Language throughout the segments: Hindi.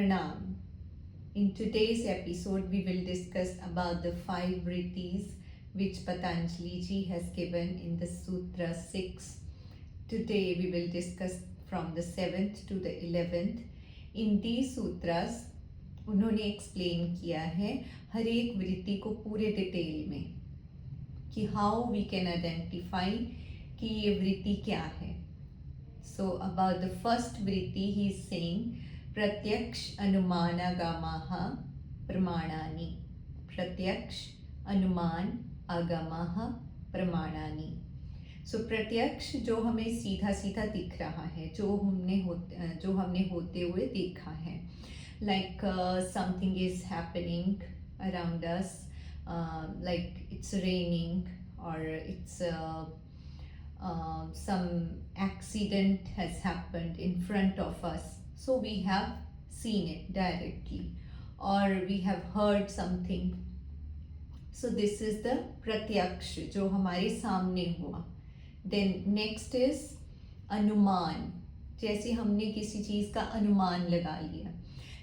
Pranam. In today's episode, we will discuss about the 5 vrittis which Patanjali ji has given in the Sutra 6. Today, we will discuss from the 7th to the 11th. In these sutras, उन्होंने एक्सप्लेन किया है हर एक वृत्ति को पूरे डिटेल में कि हाउ वी कैन आइडेंटिफाई कि ये वृत्ति क्या है. सो अबाउट द फर्स्ट वृत्ति ही इज सेइंग प्रत्यक्ष अनुमानागमाः प्रमाणानि. प्रत्यक्ष अनुमान आगमाः प्रमाणानि. सो प्रत्यक्ष जो हमें सीधा सीधा दिख रहा है, जो हमने होते हुए देखा है, like something is happening around us, like it's raining or it's some accident has happened in front of us, so we have seen it directly, or we have heard something. So this is the pratyaksh जो हमारे सामने हुआ. Then next is अनुमान. जैसे हमने किसी चीज़ का अनुमान लगा लिया,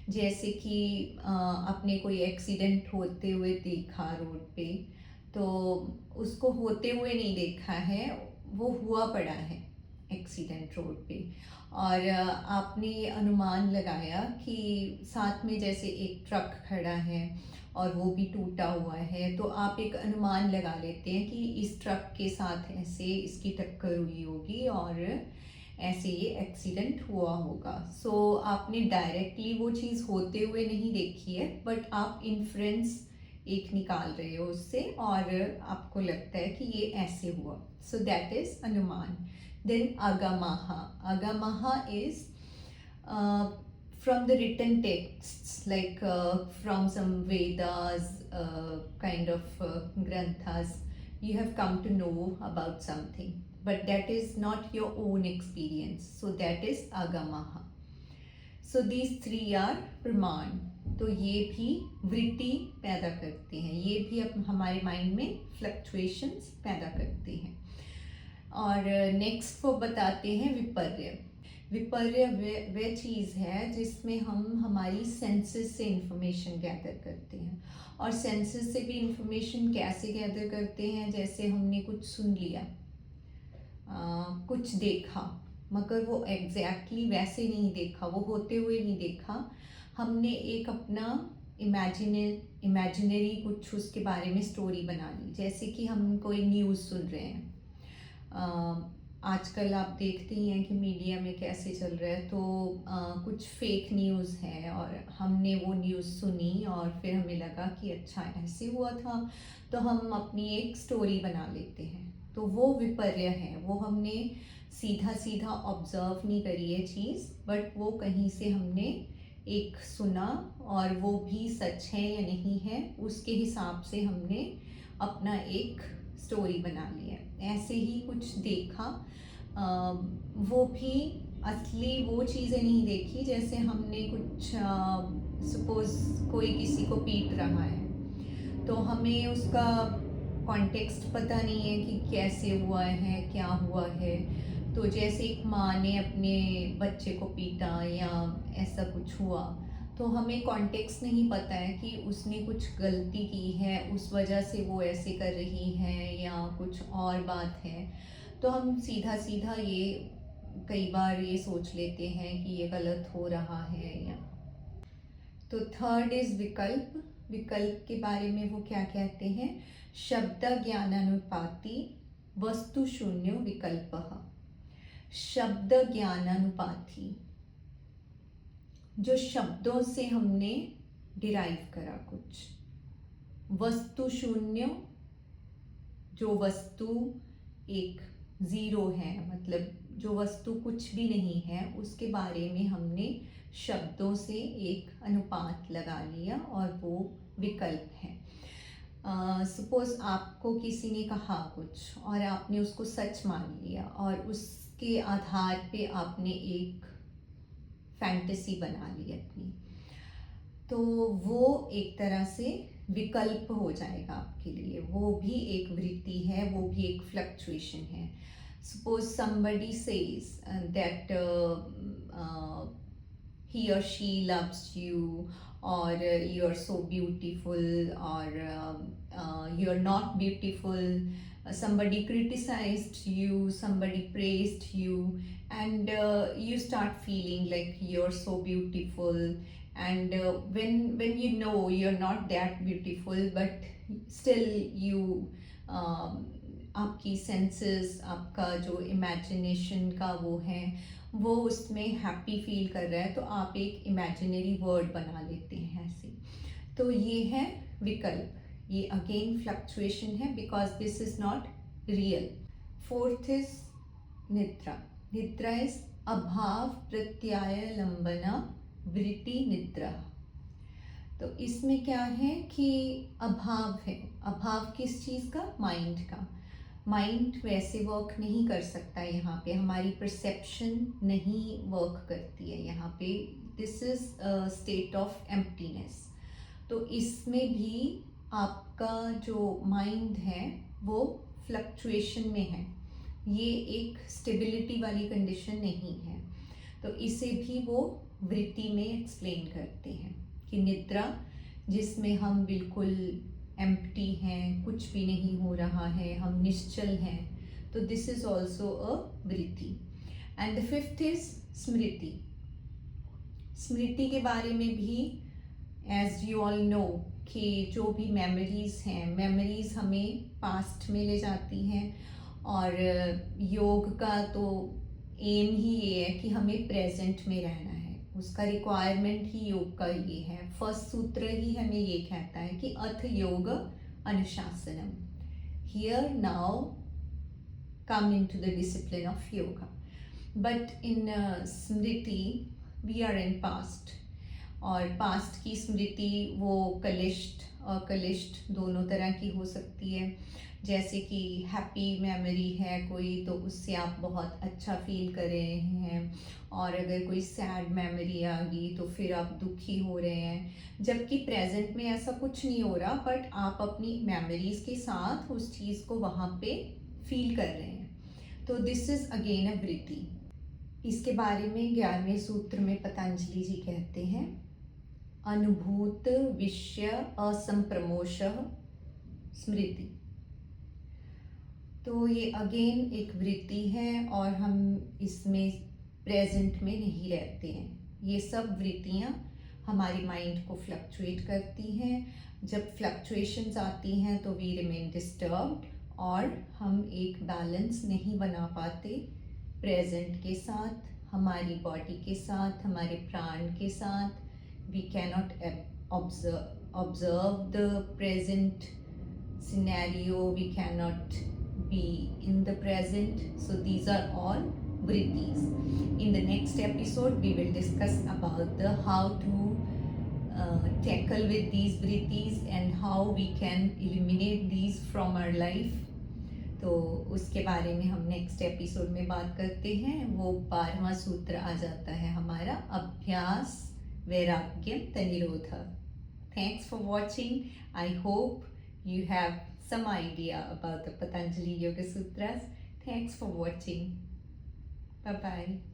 जैसे कि अपने कोई एक्सीडेंट होते हुए देखा रोड पे, तो उसको होते हुए नहीं देखा है, वो हुआ पड़ा है एक्सीडेंट रोड पे, और आपने अनुमान लगाया कि साथ में जैसे एक ट्रक खड़ा है और वो भी टूटा हुआ है, तो आप एक अनुमान लगा लेते हैं कि इस ट्रक के साथ ऐसे इसकी टक्कर हुई होगी और ऐसे ये एक्सीडेंट हुआ होगा. सो आपने डायरेक्टली वो चीज़ होते हुए नहीं देखी है, बट आप इन्फ्रेंस एक निकाल रहे हो उससे और आपको लगता है कि ये ऐसे हुआ. सो दैट इज अनुमान. देन आगमाः. आगमाः is from the written texts, like from some Vedas, kind of granthas, you have come to know about something, but that is not your own experience, so that is agamaha. So these three are praman. तो ये भी वृत्ति पैदा करते हैं, ये भी हमारे माइंड में फ्लक्चुएशंस पैदा करते हैं. और नेक्स्ट वो बताते हैं विपर्य. विपर्य वह चीज़ है जिसमें हम हमारी सेंसेस से इंफॉर्मेशन गैदर करते हैं. और सेंसेस से भी इंफॉर्मेशन कैसे गैदर करते हैं, जैसे हमने कुछ सुन लिया, कुछ देखा, मगर वो एग्जैक्टली वैसे नहीं देखा, वो होते हुए नहीं देखा, हमने एक अपना इमेजिनरी कुछ उसके बारे में स्टोरी बना ली. जैसे कि हम कोई न्यूज़ सुन रहे हैं, आजकल आप देखते ही हैं कि मीडिया में कैसे चल रहा है, तो कुछ फेक न्यूज़ है और हमने वो न्यूज़ सुनी और फिर हमें लगा कि अच्छा ऐसे हुआ था, तो हम अपनी एक स्टोरी बना लेते हैं. तो वो विपर्य है, वो हमने सीधा सीधा ऑब्जर्व नहीं करी है चीज़, बट वो कहीं से हमने एक सुना और वो भी सच है या नहीं है, उसके हिसाब से हमने अपना एक स्टोरी बना लिया. ऐसे ही कुछ देखा, वो भी असली वो चीज़ें नहीं देखी. जैसे हमने कुछ सपोज कोई किसी को पीट रहा है, तो हमें उसका कॉन्टेक्स्ट पता नहीं है कि कैसे हुआ है, क्या हुआ है. तो जैसे एक माँ ने अपने बच्चे को पीटा या ऐसा कुछ हुआ, तो हमें कॉन्टेक्स्ट नहीं पता है कि उसने कुछ गलती की है, उस वजह से वो ऐसे कर रही है या कुछ और बात है. तो हम सीधा सीधा ये कई बार ये सोच लेते हैं कि ये गलत हो रहा है. या तो थर्ड इज विकल्प. विकल्प के बारे में वो क्या कहते हैं, शब्द ज्ञानानुपाती वस्तु शून्यो विकल्पः. शब्द ज्ञानानुपाती, जो शब्दों से हमने डिराइव करा कुछ. वस्तु शून्य, जो वस्तु एक ज़ीरो है, मतलब जो वस्तु कुछ भी नहीं है, उसके बारे में हमने शब्दों से एक अनुपात लगा लिया और वो विकल्प है. सपोज आपको किसी ने कहा कुछ और आपने उसको सच मान लिया और उसके आधार पे आपने एक फैंटेसी बना ली अपनी, तो वो एक तरह से विकल्प हो जाएगा आपके लिए. वो भी एक वृत्ति है, वो भी एक फ्लक्चुएशन है. Suppose somebody says that he or she loves you, or you're so beautiful, or you're not beautiful. Somebody criticized you, somebody praised you, and you start feeling like you're so beautiful. And when you know you're not that beautiful, but still you आपकी सेंसेस, आपका जो इमेजिनेशन का वो है, वो उसमें हैप्पी फील कर रहा है, तो आप एक इमेजिनरी वर्ड बना लेते हैं ऐसे। तो ये है विकल्प, ये अगेन फ्लक्चुएशन है because this is not real. Fourth is निद्रा। निद्रा इज अभाव प्रत्याय लंबना वृत्ति निद्रा। तो इसमें क्या है कि अभाव है। अभाव किस चीज़ का? माइंड का। माइंड वैसे वर्क नहीं कर सकता यहाँ पे, हमारी परसेप्शन नहीं वर्क करती है यहाँ पे। This is state of emptiness. तो इसमें भी आपका जो माइंड है वो फ्लक्चुएशन में है, ये एक स्टेबिलिटी वाली कंडीशन नहीं है। तो इसे भी वो वृत्ति में एक्सप्लेन करते हैं कि निद्रा जिसमें हम बिल्कुल एम्प्टी हैं, कुछ भी नहीं हो रहा है, हम निश्चल हैं, तो दिस इज ऑल्सो अ वृत्ति। एंड द फिफ्थ इज स्मृति। स्मृति के बारे में भी एज यू ऑल नो कि जो भी मेमोरीज हैं, मेमोरीज हमें पास्ट में ले जाती हैं, और योग का तो एम ही ये है कि हमें प्रेजेंट में रहना है, उसका रिक्वायरमेंट ही योग का ये है। फर्स्ट सूत्र ही हमें ये कहता है कि अथ योग अनुशासनम, here now come into the discipline of yoga. But in स्मृति वी आर इन पास्ट, और पास्ट की स्मृति वो कलिष्ट अकलिष्ट दोनों तरह की हो सकती है। जैसे कि हैप्पी मेमोरी है कोई, तो उससे आप बहुत अच्छा फील कर रहे हैं, और अगर कोई सैड मेमोरी आ गई तो फिर आप दुखी हो रहे हैं, जबकि प्रेजेंट में ऐसा कुछ नहीं हो रहा, बट आप अपनी मेमोरीज के साथ उस चीज़ को वहाँ पे फील कर रहे हैं। तो दिस इज अगेन अ वृत्ति। इसके बारे में 11वें सूत्र में पतंजलि जी कहते हैं, अनुभूत विषय असंप्रमोश स्मृति। तो ये अगेन एक वृत्ति है, और हम इसमें प्रेजेंट में नहीं रहते हैं। ये सब वृत्तियाँ हमारी माइंड को फ्लक्चुएट करती हैं। जब फ्लक्चुएशंस आती हैं तो वी रिमेन डिस्टर्ब्ड, और हम एक बैलेंस नहीं बना पाते प्रेजेंट के साथ, हमारी बॉडी के साथ, हमारे प्राण के साथ। We cannot observe the present scenario, we cannot be in the present. So these are all vrittis. In the next episode we will discuss about the how to tackle with these vrittis and how we can eliminate these from our life. तो उसके बारे में हम नेक्स्ट एपिसोड में बात करते हैं। वो 12वां सूत्र आ जाता है हमारा, अभ्यास वैराग्य तनिरोध। Thanks for watching. I hope you have some idea about the Patanjali Yoga Sutras. Thanks for watching. Bye bye.